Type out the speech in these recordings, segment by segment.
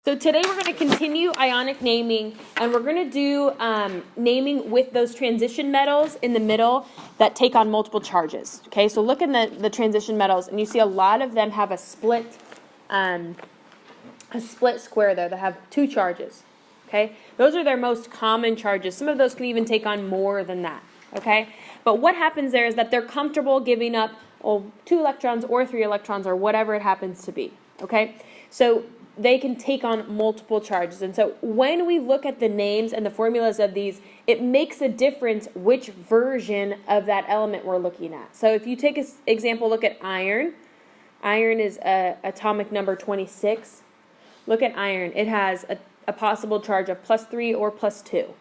So today we're going to continue ionic naming, and we're going to do naming with those transition metals in the middle that take on multiple charges. Okay, so look in the transition metals, and you see a lot of them have a split square there that have two charges. Okay, those are their most common charges. Some of those can even take on more than that. Okay, but what happens there is that they're comfortable giving up 2 electrons or 3 electrons or whatever it happens to be. Okay, so they can take on multiple charges. And so when we look at the names and the formulas of these, it makes a difference which version of that element we're looking at. So if you take an example, look at iron. Iron is atomic number 26. Look at iron. It has a possible charge of +3 or +2.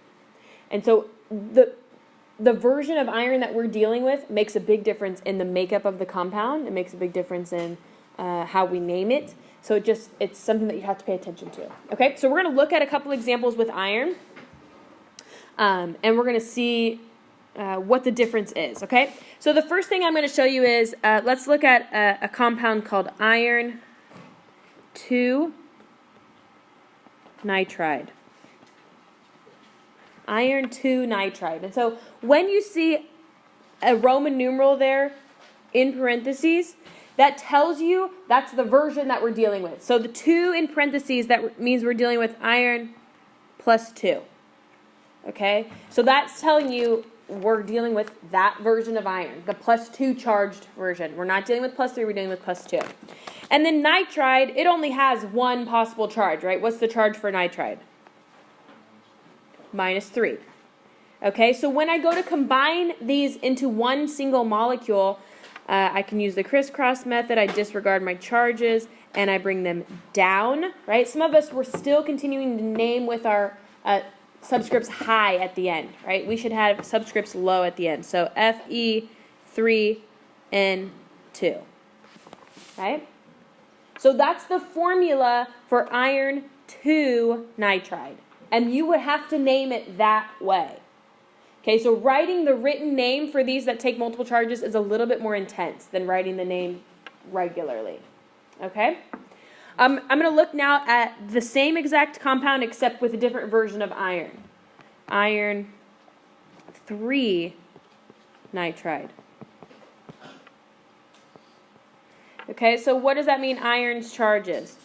And so the version of iron that we're dealing with makes a big difference in the makeup of the compound. It makes a big difference in how we name it. So it's something that you have to pay attention to. Okay, so we're going to look at a couple examples with iron, and we're going to see what the difference is. Okay, so the first thing I'm going to show you is let's look at a compound called iron 2 nitride. Iron 2 nitride. And so when you see a Roman numeral there in parentheses, that tells you that's the version that we're dealing with. So the 2 in parentheses, that means we're dealing with iron +2. Okay? So that's telling you we're dealing with that version of iron, the +2 charged version. We're not dealing with +3, we're dealing with +2. And then nitride, it only has one possible charge, right? What's the charge for nitride? -3. Okay? So when I go to combine these into one single molecule, I can use the crisscross method. I disregard my charges, and I bring them down, right? Some of us were still continuing to name with our subscripts high at the end, right? We should have subscripts low at the end. So Fe3N2, right? So that's the formula for iron 2 nitride, and you would have to name it that way. Okay, so writing the written name for these that take multiple charges is a little bit more intense than writing the name regularly. Okay? I'm going to look now at the same exact compound except with a different version of iron. Iron 3 nitride. Okay, so what does that mean iron's charges?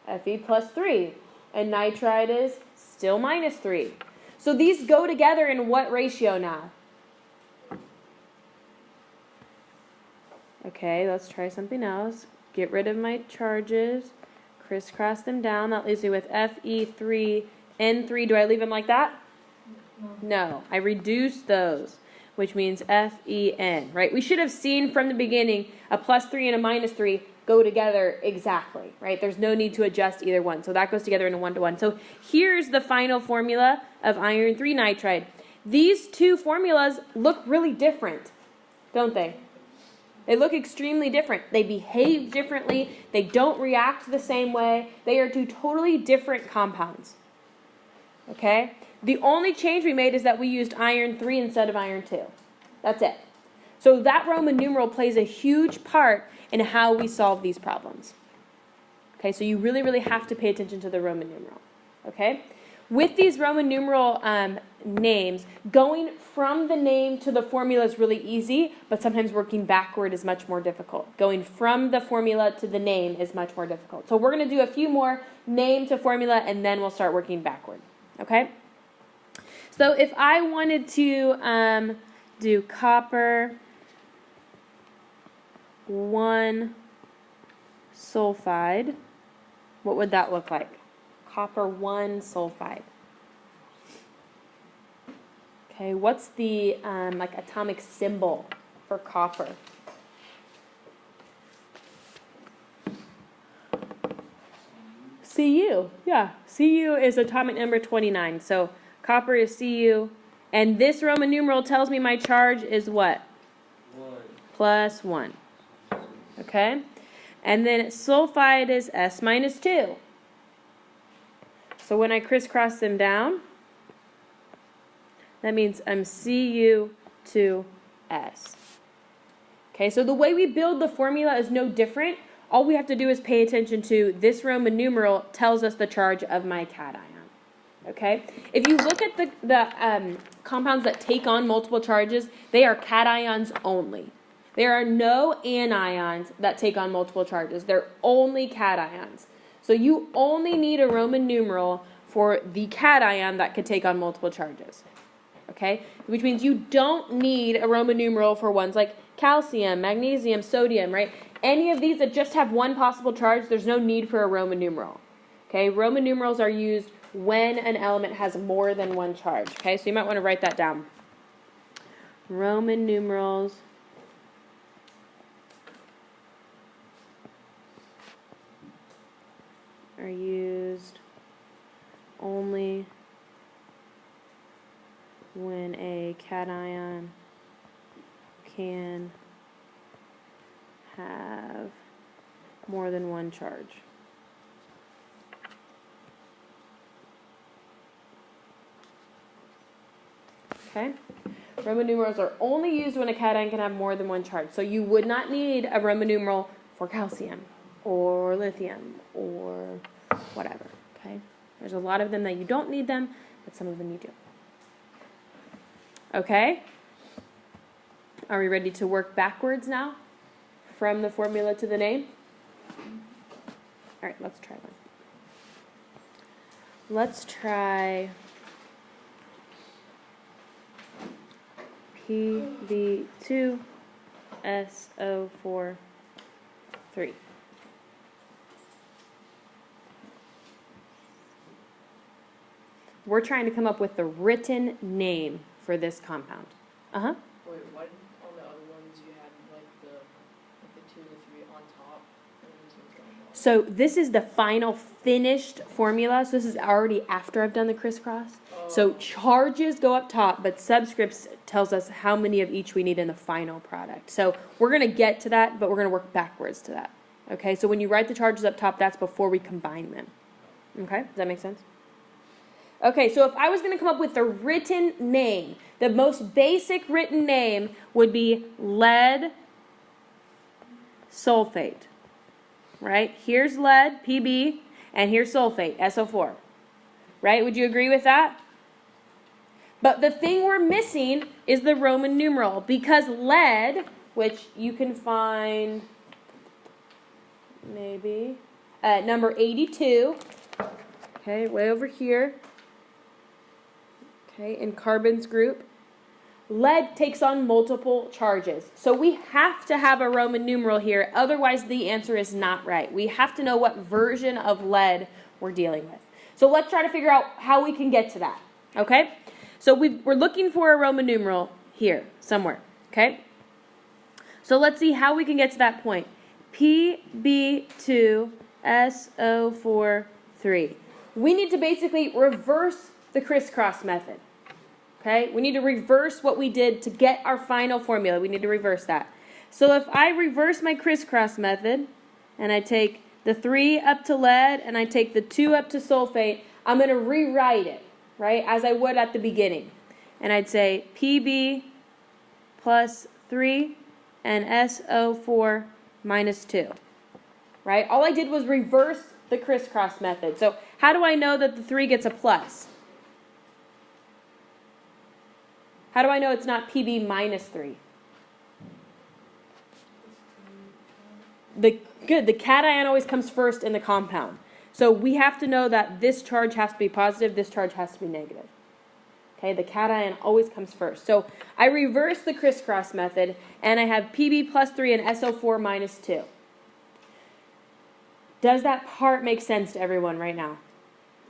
Fe +3. And nitride is still -3. So these go together in what ratio now? Okay, let's try something else. Get rid of my charges. Crisscross them down. That leaves me with Fe3N3. Do I leave them like that? No. I reduce those, which means Fen, right? We should have seen from the beginning a +3 and a -3 go together exactly, right? There's no need to adjust either one. So that goes together in a 1-to-1. So here's the final formula of iron 3 nitride. These two formulas look really different, don't they? They look extremely different. They behave differently. They don't react the same way. They are two totally different compounds. Okay? The only change we made is that we used iron 3 instead of iron 2. That's it. So that Roman numeral plays a huge part in how we solve these problems. Okay, so you really, really have to pay attention to the Roman numeral. Okay? With these Roman numeral names, going from the name to the formula is really easy, but sometimes working backward is much more difficult. Going from the formula to the name is much more difficult. So we're going to do a few more name to formula, and then we'll start working backward. Okay? So if I wanted to do copper 1 sulfide, what would that look like? Copper 1 sulfide. Okay, what's the atomic symbol for copper? Cu. Yeah, Cu is atomic number 29. So copper is Cu, and this Roman numeral tells me my charge is what? 1. +1. Okay? And then sulfide is S -2. So when I crisscross them down, that means I'm Cu2S. Okay, so the way we build the formula is no different. All we have to do is pay attention to this Roman numeral tells us the charge of my cation. Okay? If you look at the compounds that take on multiple charges, they are cations only. There are no anions that take on multiple charges. They're only cations. So you only need a Roman numeral for the cation that could take on multiple charges. Okay? Which means you don't need a Roman numeral for ones like calcium, magnesium, sodium, right? Any of these that just have one possible charge, there's no need for a Roman numeral. Okay? Roman numerals are used when an element has more than one charge. Okay? So you might want to write that down. Roman numerals are used only when a cation can have more than one charge. Okay? Roman numerals are only used when a cation can have more than one charge. So you would not need a Roman numeral for calcium or lithium or whatever. Okay? There's a lot of them that you don't need them, but some of them you do. Okay? Are we ready to work backwards now? From the formula to the name? All right, let's try one. Let's try Pb2SO4 We're trying to come up with the written name for this compound. Uh-huh. Wait, why didn't on the other ones you had like the 2 and the 3 on top? So this is the final finished formula. So this is already after I've done the crisscross. So charges go up top, but subscripts tells us how many of each we need in the final product. So we're going to get to that, but we're going to work backwards to that. Okay, so when you write the charges up top, that's before we combine them. Okay, does that make sense? Okay, so if I was going to come up with the written name, the most basic written name would be lead sulfate. Right? Here's lead, Pb, and here's sulfate, SO4. Right? Would you agree with that? But the thing we're missing is the Roman numeral, because lead, which you can find maybe at number 82, okay, way over here, okay, in carbon's group, lead takes on multiple charges. So we have to have a Roman numeral here, otherwise the answer is not right. We have to know what version of lead we're dealing with. So let's try to figure out how we can get to that, okay? So we're looking for a Roman numeral here, somewhere, okay? So let's see how we can get to that point. Pb2SO43. We need to basically reverse the crisscross method, okay? We need to reverse what we did to get our final formula. We need to reverse that. So if I reverse my crisscross method, and I take the 3 up to lead, and I take the 2 up to sulfate, I'm going to rewrite it, right, as I would at the beginning. And I'd say Pb plus 3 and SO4 minus 2, right? All I did was reverse the crisscross method. So how do I know that the 3 gets a plus? How do I know it's not Pb minus 3? The cation always comes first in the compound. So we have to know that this charge has to be positive, this charge has to be negative. Okay, the cation always comes first. So I reverse the crisscross method, and I have Pb plus 3 and SO4 minus 2. Does that part make sense to everyone right now?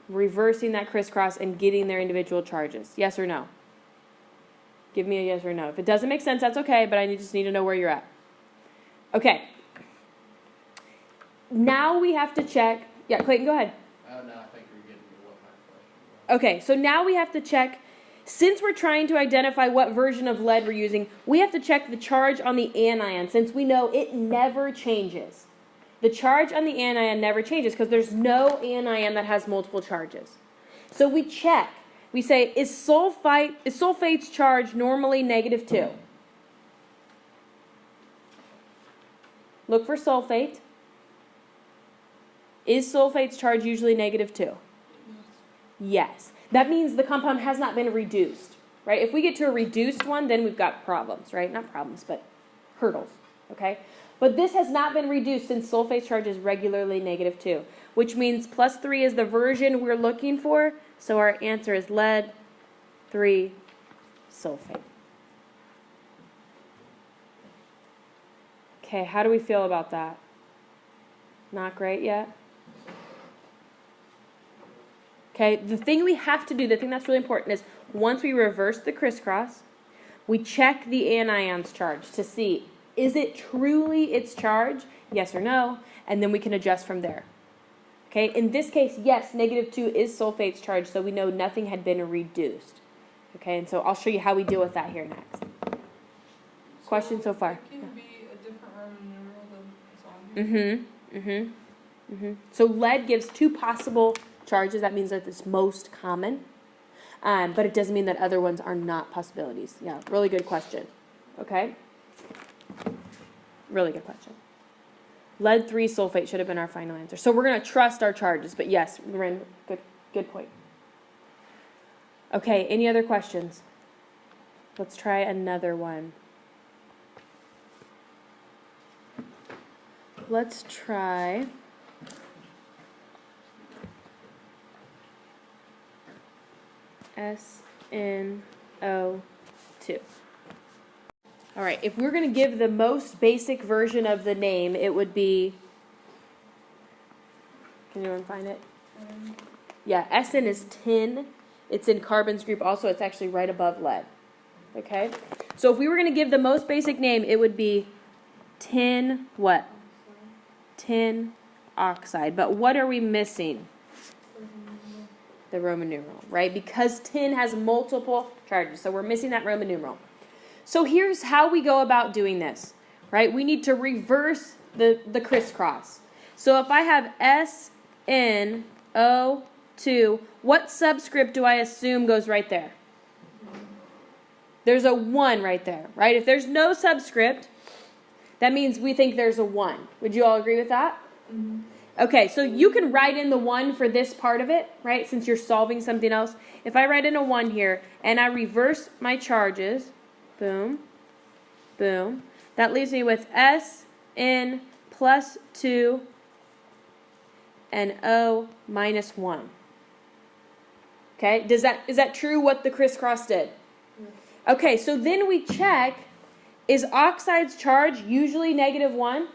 Reversing that crisscross and getting their individual charges. Yes or no? Give me a yes or no. If it doesn't make sense, that's okay, but I just need to know where you're at. Okay. Now we have to check. Yeah, Clayton, go ahead. No, I think you're getting to what my question was. Okay, so now we have to check, since we're trying to identify what version of lead we're using, we have to check the charge on the anion, since we know it never changes. The charge on the anion never changes because there's no anion that has multiple charges. So we check. We say, is sulfate's charge normally -2? Look for sulfate. Is sulfate's charge usually -2? Yes. That means the compound has not been reduced, right? If we get to a reduced one, then we've got problems, right? Not problems, but hurdles, okay? But this has not been reduced since sulfate's charge is regularly -2, which means +3 is the version we're looking for, so our answer is lead 3 sulfate. Okay, how do we feel about that? Not great yet? Okay, the thing we have to do, the thing that's really important is once we reverse the crisscross, we check the anion's charge to see, is it truly its charge? Yes or no? And then we can adjust from there. Okay, in this case, yes, -2 is sulfate's charge, so we know nothing had been reduced. Okay, and so I'll show you how we deal with that here next. Question so far? It can be a different Roman numeral than it's on here. So lead gives 2 possible charges. That means that it's most common. But it doesn't mean that other ones are not possibilities. Yeah, really good question. Okay? Really good question. Lead 3 sulfate should have been our final answer. So we're going to trust our charges. But yes, Loren, good point. Okay, any other questions? Let's try another one. Let's try SNO2. All right, if we're going to give the most basic version of the name, it would be, can anyone find it? Yeah, SN is tin. It's in carbon's group also. It's actually right above lead. Okay? So if we were going to give the most basic name, it would be tin what? Tin oxide. But what are we missing? The Roman numeral, right? Because tin has multiple charges. So we're missing that Roman numeral. So here's how we go about doing this, right? We need to reverse the crisscross. So if I have SNO2, what subscript do I assume goes right there? There's a 1 right there, right? If there's no subscript, that means we think there's a 1. Would you all agree with that? Mm-hmm. Okay, so you can write in the 1 for this part of it, right, since you're solving something else. If I write in a 1 here, and I reverse my charges, boom, boom, that leaves me with SN plus 2 and O minus 1. Okay, is that true what the crisscross did? Okay, so then we check, is oxide's charge usually -1?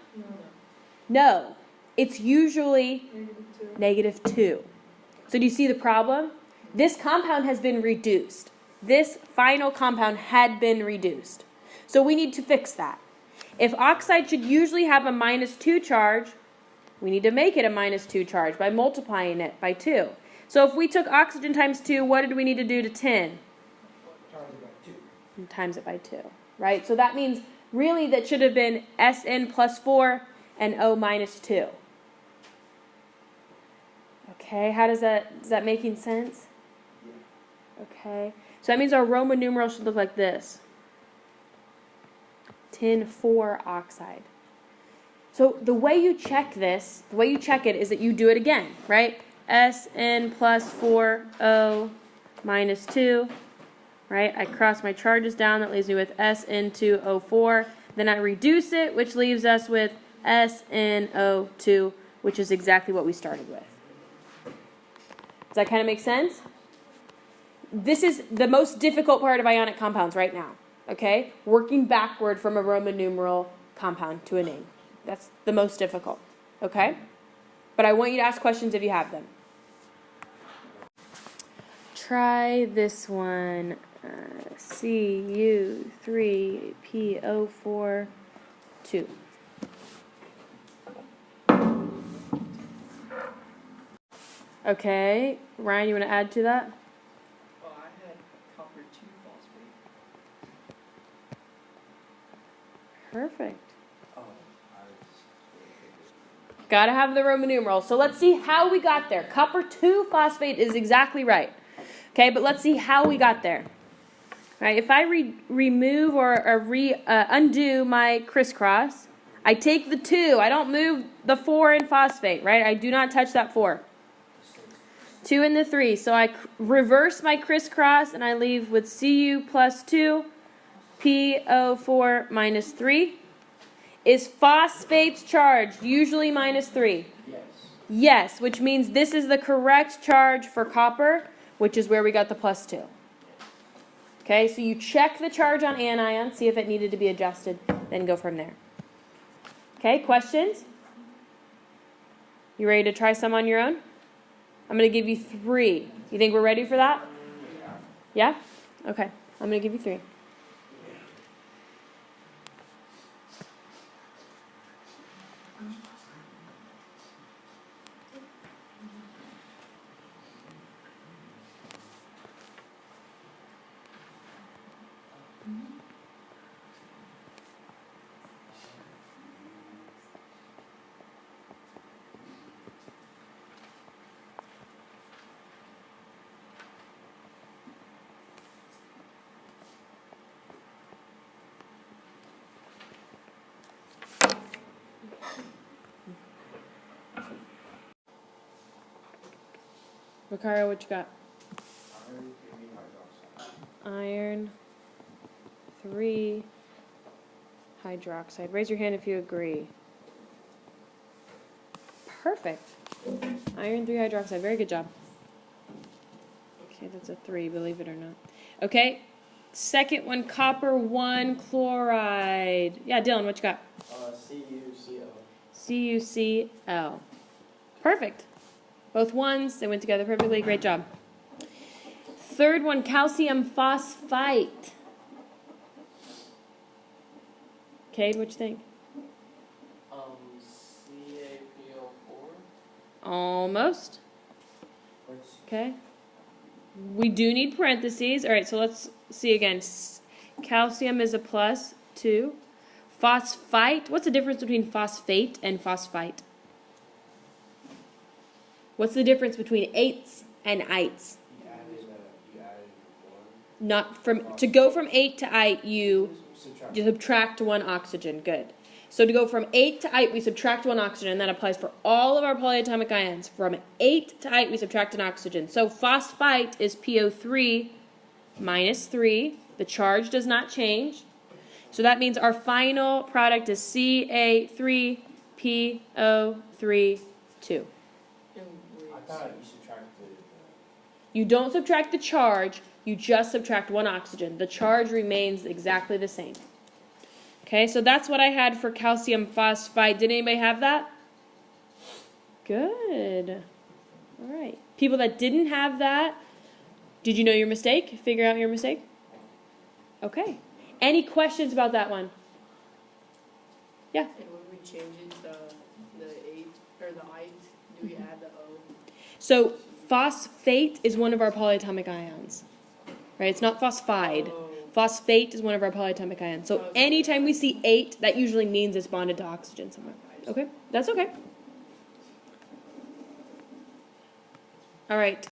No. It's usually -2. So do you see the problem? This compound has been reduced. This final compound had been reduced. So we need to fix that. If oxide should usually have a -2 charge, we need to make it a -2 charge by multiplying it by 2. So if we took oxygen times 2, what did we need to do to tin? Times it by 2, right? So that means really that should have been SN plus 4 and O minus 2. Okay, is that making sense? Okay, so that means our Roman numeral should look like this. Tin 4 oxide. So the way you check this, the way you check it is that you do it again, right? SN plus 4 O minus 2, right? I cross my charges down, that leaves me with SN2O4. Then I reduce it, which leaves us with SNO2, which is exactly what we started with. Does that kind of make sense? This is the most difficult part of ionic compounds right now, okay? Working backward from a Roman numeral compound to a name. That's the most difficult, okay? But I want you to ask questions if you have them. Try this one. Cu3PO4 2. Okay, Ryan, you want to add to that? Well, I had copper 2 phosphate. Perfect. Gotta have the Roman numeral. So let's see how we got there. Copper 2 phosphate is exactly right. Okay, but let's see how we got there. All right, if I remove or undo my crisscross, I take the 2. I don't move the 4 in phosphate, right? I do not touch that 4. 2 and the 3. So I reverse my crisscross, and I leave with Cu plus 2, PO4 minus 3. Is phosphate's charge usually minus 3? Yes. Yes, which means this is the correct charge for copper, which is where we got the plus 2. Okay, so you check the charge on anion, see if it needed to be adjusted, then go from there. Okay, questions? You ready to try some on your own? I'm going to give you 3. You think we're ready for that? Yeah? Okay, I'm going to give you 3. Ricardo, what you got? Iron 3 hydroxide. Raise your hand if you agree. Perfect. Iron 3 hydroxide. Very good job. Okay, that's a 3, believe it or not. Okay, second one, copper 1 chloride. Yeah, Dylan, what you got? CuCl. CuCl. Perfect. Both ones, they went together perfectly. Great job. Third one, calcium phosphite. Cade, what you think? CaPO4. Almost. Okay. We do need parentheses. All right, so let's see again. Calcium is a plus 2. Phosphite. What's the difference between phosphate and phosphite? What's the difference between 8s and ites? You added 1. Not from to go from 8 to ite, you subtract 1 oxygen. Good. So to go from 8 to ite, we subtract 1 oxygen. That applies for all of our polyatomic ions. From 8 to ite, we subtract an oxygen. So phosphite is PO3 minus 3. The charge does not change. So that means our final product is Ca3PO3 2. I thought you subtracted. You don't subtract the charge, you just subtract 1 oxygen. The charge remains exactly the same. Okay, so that's what I had for calcium phosphite. Did anybody have that? Good. All right. People that didn't have that, did you know your mistake? Figure out your mistake? Okay. Any questions about that one? Yeah. And when we change it to the 8 or the ite, do we add the O? So phosphate is one of our polyatomic ions. Right? It's not phosphide. Oh. Phosphate is one of our polyatomic ions. So anytime we see 8, that usually means it's bonded to oxygen somewhere. Okay? That's okay. All right.